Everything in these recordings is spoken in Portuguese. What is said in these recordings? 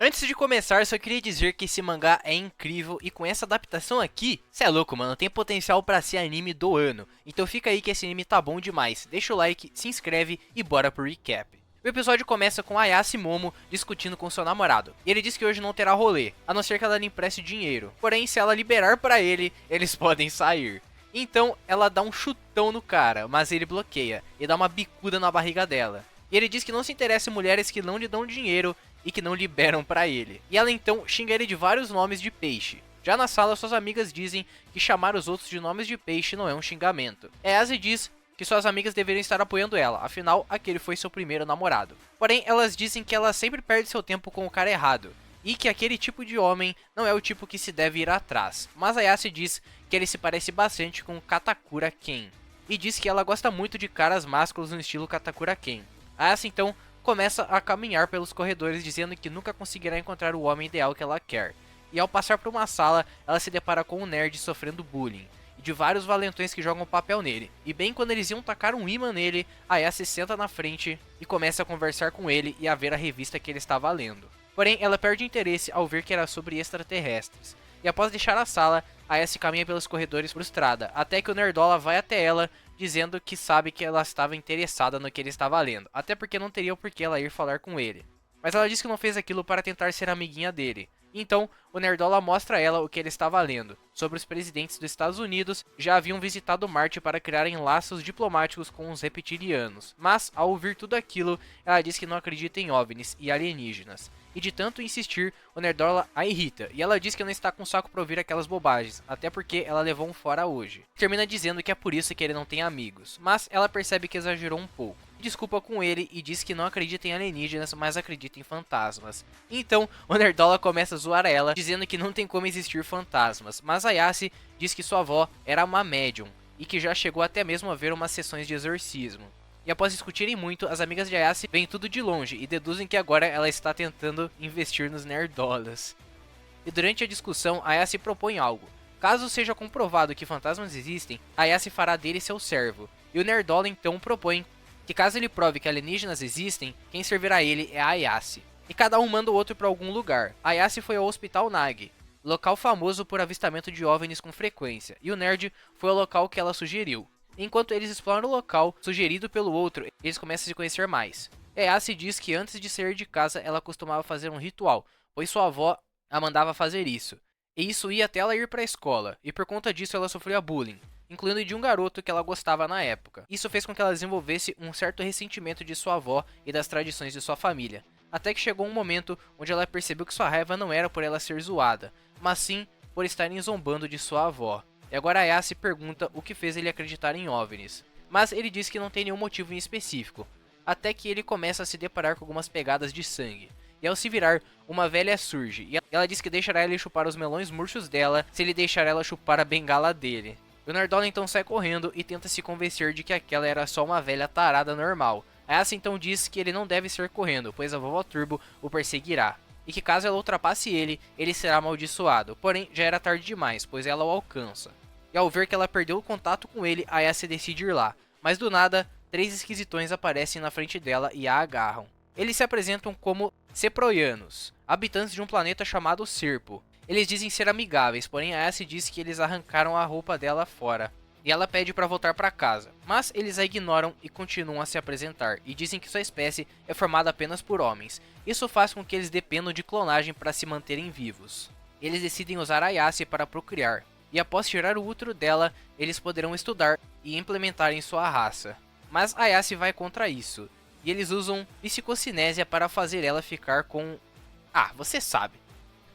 Antes de começar, só queria dizer que esse mangá é incrível e com essa adaptação aqui, cê é louco, mano, tem potencial pra ser anime do ano. Então fica aí que esse anime tá bom demais. Deixa o like, se inscreve e bora pro recap. O episódio começa com Ayase Momo discutindo com seu namorado. E ele diz que hoje não terá rolê, a não ser que ela lhe empreste dinheiro. Porém, se ela liberar pra ele, eles podem sair. Então, ela dá um chutão no cara, mas ele bloqueia e dá uma bicuda na barriga dela. E ele diz que não se interessa em mulheres que não lhe dão dinheiro e que não liberam pra ele. E ela então xinga ele de vários nomes de peixe. Já na sala, suas amigas dizem que chamar os outros de nomes de peixe não é um xingamento. Ayase diz que suas amigas deveriam estar apoiando ela, afinal, aquele foi seu primeiro namorado. Porém, elas dizem que ela sempre perde seu tempo com o cara errado, e que aquele tipo de homem não é o tipo que se deve ir atrás. Mas Ayase diz que ele se parece bastante com Katakura Ken, e diz que ela gosta muito de caras másculos no estilo Katakura Ken. Ayase então começa a caminhar pelos corredores dizendo que nunca conseguirá encontrar o homem ideal que ela quer. E ao passar por uma sala, ela se depara com um nerd sofrendo bullying, e de vários valentões que jogam papel nele. E bem quando eles iam tacar um imã nele, Ayase senta na frente e começa a conversar com ele e a ver a revista que ele estava lendo. Porém, ela perde interesse ao ver que era sobre extraterrestres. E após deixar a sala, Ayase caminha pelos corredores frustrada, até que o Nerdola vai até ela, dizendo que sabe que ela estava interessada no que ele estava lendo, até porque não teria por que ela ir falar com ele. Mas ela diz que não fez aquilo para tentar ser amiguinha dele. Então, o Nerdola mostra a ela o que ele estava lendo, sobre os presidentes dos Estados Unidos que já haviam visitado Marte para criarem laços diplomáticos com os reptilianos. Mas, ao ouvir tudo aquilo, ela diz que não acredita em OVNIs e alienígenas. E de tanto insistir, o Nerdola a irrita, e ela diz que não está com saco para ouvir aquelas bobagens, até porque ela levou um fora hoje. Termina dizendo que é por isso que ele não tem amigos, mas ela percebe que exagerou um pouco. Desculpa com ele e diz que não acredita em alienígenas, mas acredita em fantasmas. Então, o Nerdola começa a zoar ela, dizendo que não tem como existir fantasmas, mas Ayase diz que sua avó era uma médium, e que já chegou até mesmo a ver umas sessões de exorcismo. E após discutirem muito, as amigas de Ayase veem tudo de longe e deduzem que agora ela está tentando investir nos nerdolas. E durante a discussão, Ayase propõe algo. Caso seja comprovado que fantasmas existem, Ayase fará dele seu servo. E o Nerdola então propõe que caso ele prove que alienígenas existem, quem servirá ele é a Ayase. E cada um manda o outro para algum lugar. Ayase foi ao Hospital Nag, local famoso por avistamento de OVNIs com frequência, e o Nerd foi ao local que ela sugeriu. Enquanto eles exploram o local sugerido pelo outro, eles começam a se conhecer mais. Ayase diz que antes de sair de casa ela costumava fazer um ritual, pois sua avó a mandava fazer isso. E isso ia até ela ir para a escola, e por conta disso ela sofria bullying, incluindo de um garoto que ela gostava na época. Isso fez com que ela desenvolvesse um certo ressentimento de sua avó e das tradições de sua família. Até que chegou um momento onde ela percebeu que sua raiva não era por ela ser zoada, mas sim por estarem zombando de sua avó. E agora Ayase pergunta o que fez ele acreditar em OVNIs, mas ele diz que não tem nenhum motivo em específico, até que ele começa a se deparar com algumas pegadas de sangue. E ao se virar, uma velha surge, e ela diz que deixará ele chupar os melões murchos dela se ele deixar ela chupar a bengala dele. O Nerdola então sai correndo e tenta se convencer de que aquela era só uma velha tarada normal. Ayase então diz que ele não deve sair correndo, pois a vovó Turbo o perseguirá, e que caso ela ultrapasse ele, ele será amaldiçoado. Porém, já era tarde demais, pois ela o alcança. E ao ver que ela perdeu o contato com ele, Ayase decide ir lá. Mas do nada, 3 esquisitões aparecem na frente dela e a agarram. Eles se apresentam como Seproianos, habitantes de um planeta chamado Serpo. Eles dizem ser amigáveis, porém Ayase diz que eles arrancaram a roupa dela fora. E ela pede para voltar para casa, mas eles a ignoram e continuam a se apresentar, e dizem que sua espécie é formada apenas por homens. Isso faz com que eles dependam de clonagem para se manterem vivos. Eles decidem usar Ayase para procriar, e após tirar o útero dela, eles poderão estudar e implementar em sua raça. Mas Ayase vai contra isso, e eles usam psicocinésia para fazer ela ficar com... você sabe.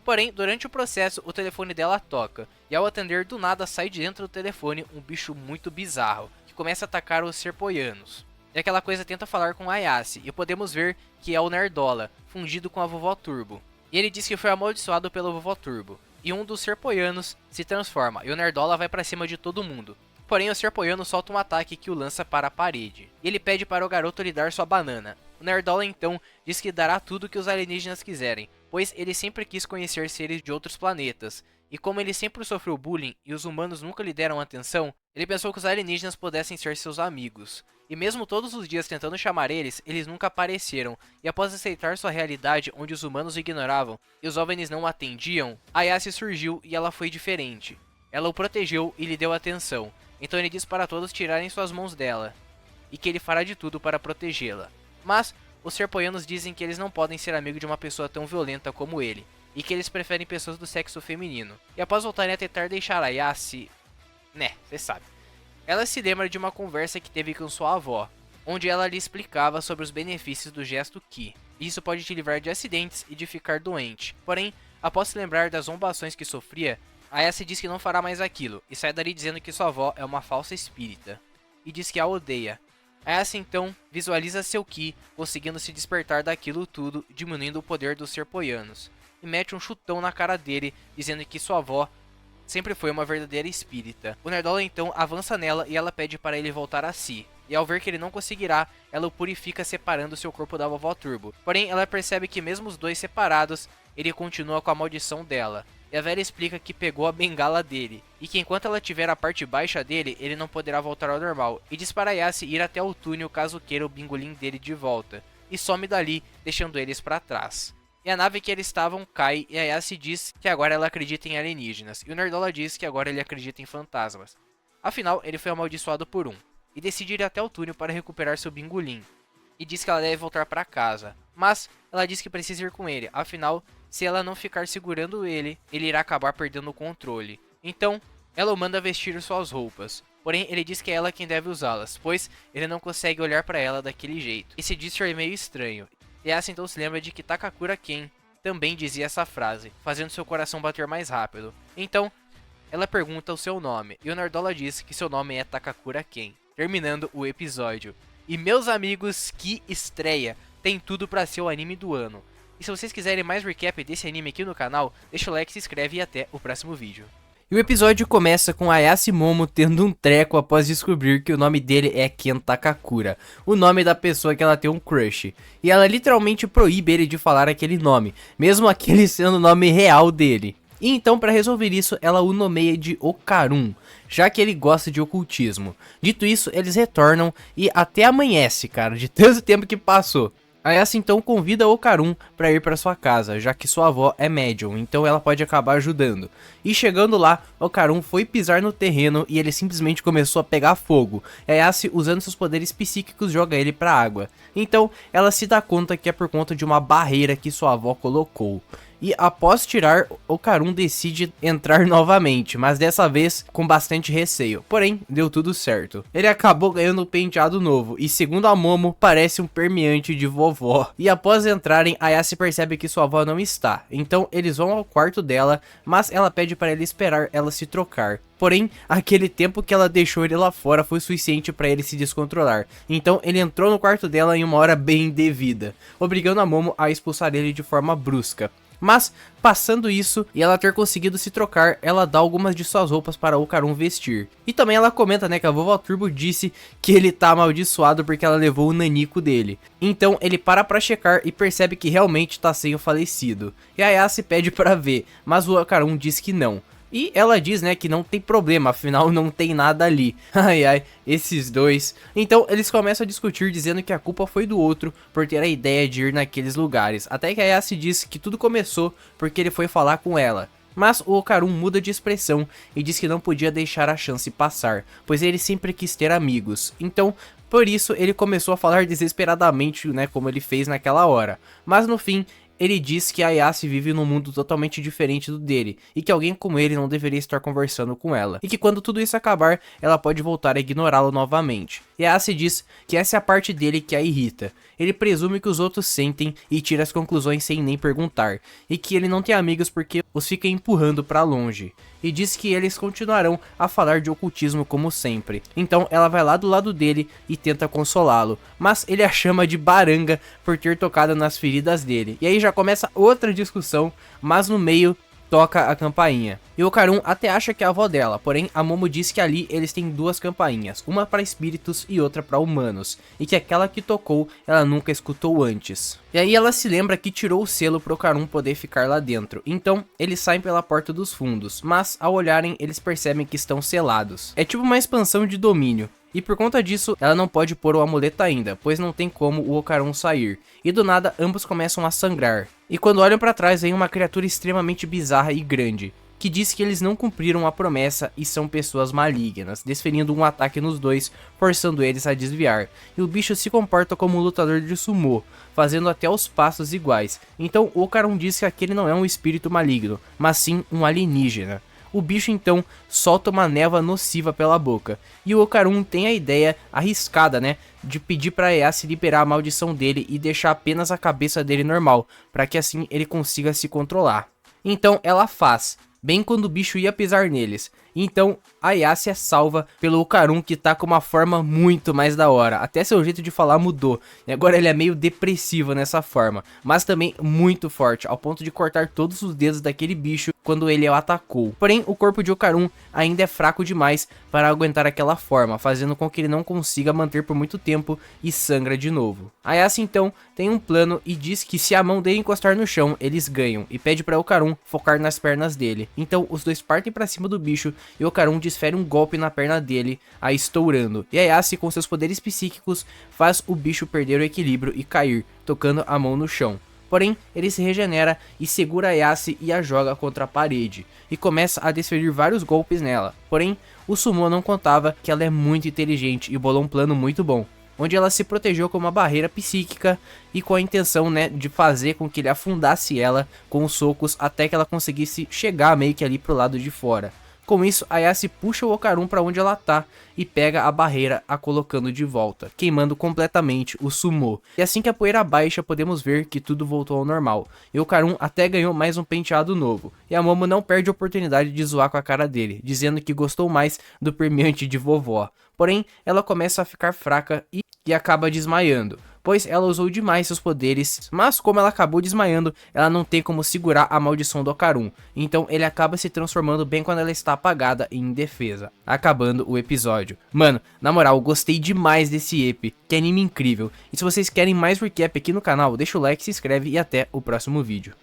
Porém, durante o processo, o telefone dela toca, e ao atender do nada sai de dentro do telefone um bicho muito bizarro, que começa a atacar os Serpoianos. E aquela coisa tenta falar com Ayase, e podemos ver que é o Nerdola, fundido com a vovó Turbo. E ele diz que foi amaldiçoado pela vovó Turbo, e um dos Serpoianos se transforma, e o Nerdola vai pra cima de todo mundo. Porém, o Serpoiano solta um ataque que o lança para a parede, e ele pede para o garoto lhe dar sua banana. O Nerdola então diz que dará tudo que os alienígenas quiserem, pois ele sempre quis conhecer seres de outros planetas, e como ele sempre sofreu bullying e os humanos nunca lhe deram atenção, ele pensou que os alienígenas pudessem ser seus amigos. E mesmo todos os dias tentando chamar eles, eles nunca apareceram, e após aceitar sua realidade onde os humanos o ignoravam e os OVNIs não o atendiam, a Yassi surgiu e ela foi diferente. Ela o protegeu e lhe deu atenção, então ele diz para todos tirarem suas mãos dela, e que ele fará de tudo para protegê-la. Mas os serpoianos dizem que eles não podem ser amigos de uma pessoa tão violenta como ele, e que eles preferem pessoas do sexo feminino. E após voltarem a tentar deixar a Yassi, cê sabe, ela se lembra de uma conversa que teve com sua avó, onde ela lhe explicava sobre os benefícios do gesto Ki. Isso pode te livrar de acidentes e de ficar doente. Porém, após se lembrar das zombações que sofria, a Yassi diz que não fará mais aquilo, e sai dali dizendo que sua avó é uma falsa espírita, e diz que a odeia. A Yassi então visualiza seu Ki conseguindo se despertar daquilo tudo, diminuindo o poder dos serpoianos, e mete um chutão na cara dele, dizendo que sua avó sempre foi uma verdadeira espírita. O Nerdola então avança nela e ela pede para ele voltar a si. E ao ver que ele não conseguirá, ela o purifica separando seu corpo da vovó Turbo. Porém, ela percebe que mesmo os dois separados, ele continua com a maldição dela. E a velha explica que pegou a bengala dele, e que enquanto ela tiver a parte baixa dele, ele não poderá voltar ao normal. E diz para Yassi ir até o túnel caso queira o bingolim dele de volta. E some dali, deixando eles para trás. E a nave que eles estavam cai e a Yassi diz que agora ela acredita em alienígenas. E o Nerdola diz que agora ele acredita em fantasmas. Afinal, ele foi amaldiçoado por um. E decide ir até o túnel para recuperar seu bingolim. E diz que ela deve voltar para casa. Mas ela diz que precisa ir com ele. Afinal, se ela não ficar segurando ele, ele irá acabar perdendo o controle. Então, ela o manda vestir suas roupas. Porém, ele diz que é ela quem deve usá-las, pois ele não consegue olhar para ela daquele jeito. E se diz ser meio estranho. E Yassi então se lembra de que Takakura Ken também dizia essa frase, fazendo seu coração bater mais rápido. Então, ela pergunta o seu nome, e o Nerdola diz que seu nome é Takakura Ken, terminando o episódio. E meus amigos, que estreia! Tem tudo pra ser o anime do ano. E se vocês quiserem mais recap desse anime aqui no canal, deixa o like, se inscreve e até o próximo vídeo. E o episódio começa com a Yassi Momo tendo um treco após descobrir que o nome dele é Ken Takakura, o nome da pessoa que ela tem um crush. E ela literalmente proíbe ele de falar aquele nome, mesmo aquele sendo o nome real dele. E então, para resolver isso, ela o nomeia de Okarun, já que ele gosta de ocultismo. Dito isso, eles retornam e até amanhece, cara, de tanto tempo que passou. A Yassi então convida Okarun para ir para sua casa, já que sua avó é médium, então ela pode acabar ajudando. E chegando lá, Okarun foi pisar no terreno e ele simplesmente começou a pegar fogo. E a Yassi, usando seus poderes psíquicos, joga ele para a água. Então ela se dá conta que é por conta de uma barreira que sua avó colocou. E após tirar, Okarun decide entrar novamente, mas dessa vez com bastante receio. Porém, deu tudo certo. Ele acabou ganhando um penteado novo, e segundo a Momo, parece um permeante de vovó. E após entrarem, a Yassi percebe que sua avó não está. Então eles vão ao quarto dela, mas ela pede para ele esperar ela se trocar. Porém, aquele tempo que ela deixou ele lá fora foi suficiente para ele se descontrolar. Então ele entrou no quarto dela em uma hora bem indevida, obrigando a Momo a expulsar ele de forma brusca. Mas, passando isso e ela ter conseguido se trocar, ela dá algumas de suas roupas para Okarun vestir. E também ela comenta, né, que a vovó Turbo disse que ele tá amaldiçoado porque ela levou o nanico dele. Então ele para pra checar e percebe que realmente tá sem o falecido. E a Yassi pede pra ver, mas o Okarun diz que não. E ela diz, né, que não tem problema, afinal não tem nada ali. Ai, ai, esses dois. Então eles começam a discutir dizendo que a culpa foi do outro por ter a ideia de ir naqueles lugares. Até que a Yassi diz que tudo começou porque ele foi falar com ela. Mas o Okarun muda de expressão e diz que não podia deixar a chance passar, pois ele sempre quis ter amigos. Então, por isso ele começou a falar desesperadamente, né, como ele fez naquela hora. Mas no fim, ele diz que a Yassi vive num mundo totalmente diferente do dele, e que alguém como ele não deveria estar conversando com ela, e que quando tudo isso acabar, ela pode voltar a ignorá-lo novamente. E a Yassi diz que essa é a parte dele que a irrita. Ele presume que os outros sentem e tira as conclusões sem nem perguntar, e que ele não tem amigos porque os fica empurrando pra longe. E diz que eles continuarão a falar de ocultismo como sempre. Então ela vai lá do lado dele e tenta consolá-lo, mas ele a chama de baranga por ter tocado nas feridas dele. E aí já começa outra discussão, mas no meio toca a campainha. E o Okarun até acha que é a avó dela, porém a Momo diz que ali eles têm duas campainhas, uma para espíritos e outra para humanos, e que aquela que tocou ela nunca escutou antes. E aí ela se lembra que tirou o selo pro Okarun poder ficar lá dentro, então eles saem pela porta dos fundos, mas ao olharem eles percebem que estão selados. É tipo uma expansão de domínio. E por conta disso, ela não pode pôr o amuleto ainda, pois não tem como o Okarun sair. E do nada, ambos começam a sangrar. E quando olham pra trás, vem uma criatura extremamente bizarra e grande, que diz que eles não cumpriram a promessa e são pessoas malignas, desferindo um ataque nos dois, forçando eles a desviar. E o bicho se comporta como um lutador de sumô, fazendo até os passos iguais. Então o Okarun diz que aquele não é um espírito maligno, mas sim um alienígena. O bicho então solta uma névoa nociva pela boca, e o Okarun tem a ideia arriscada, né, de pedir pra Ayase liberar a maldição dele e deixar apenas a cabeça dele normal, para que assim ele consiga se controlar. Então ela faz, bem quando o bicho ia pisar neles. Então a Ayase é salva pelo Okarun, que tá com uma forma muito mais da hora. Até seu jeito de falar mudou, e agora ele é meio depressivo nessa forma, mas também muito forte, ao ponto de cortar todos os dedos daquele bicho quando ele o atacou. Porém, o corpo de Okarun ainda é fraco demais para aguentar aquela forma, fazendo com que ele não consiga manter por muito tempo e sangra de novo. A Ayase então tem um plano e diz que se a mão dele encostar no chão, eles ganham, e pede para Okarun focar nas pernas dele. Então os dois partem para cima do bicho e Okarun desfere um golpe na perna dele, a estourando. E Ayase, com seus poderes psíquicos, faz o bicho perder o equilíbrio e cair, tocando a mão no chão. Porém, ele se regenera e segura a Ayase e a joga contra a parede, e começa a desferir vários golpes nela. Porém, o Sumô não contava que ela é muito inteligente e bolou um plano muito bom, onde ela se protegeu com uma barreira psíquica e com a intenção, né, de fazer com que ele afundasse ela com os socos até que ela conseguisse chegar meio que ali pro lado de fora. Com isso, a Ayase puxa o Okarun para onde ela tá e pega a barreira, a colocando de volta, queimando completamente o Sumô. E assim que a poeira baixa, podemos ver que tudo voltou ao normal. E o Okarun até ganhou mais um penteado novo. E a Momo não perde a oportunidade de zoar com a cara dele, dizendo que gostou mais do permeante de vovó. Porém, ela começa a ficar fraca e acaba desmaiando, pois ela usou demais seus poderes, mas como ela acabou desmaiando, ela não tem como segurar a maldição do Okarun, então ele acaba se transformando bem quando ela está apagada e indefesa, acabando o episódio. Mano, na moral, gostei demais desse EP, que anime incrível, e se vocês querem mais recap aqui no canal, deixa o like, se inscreve e até o próximo vídeo.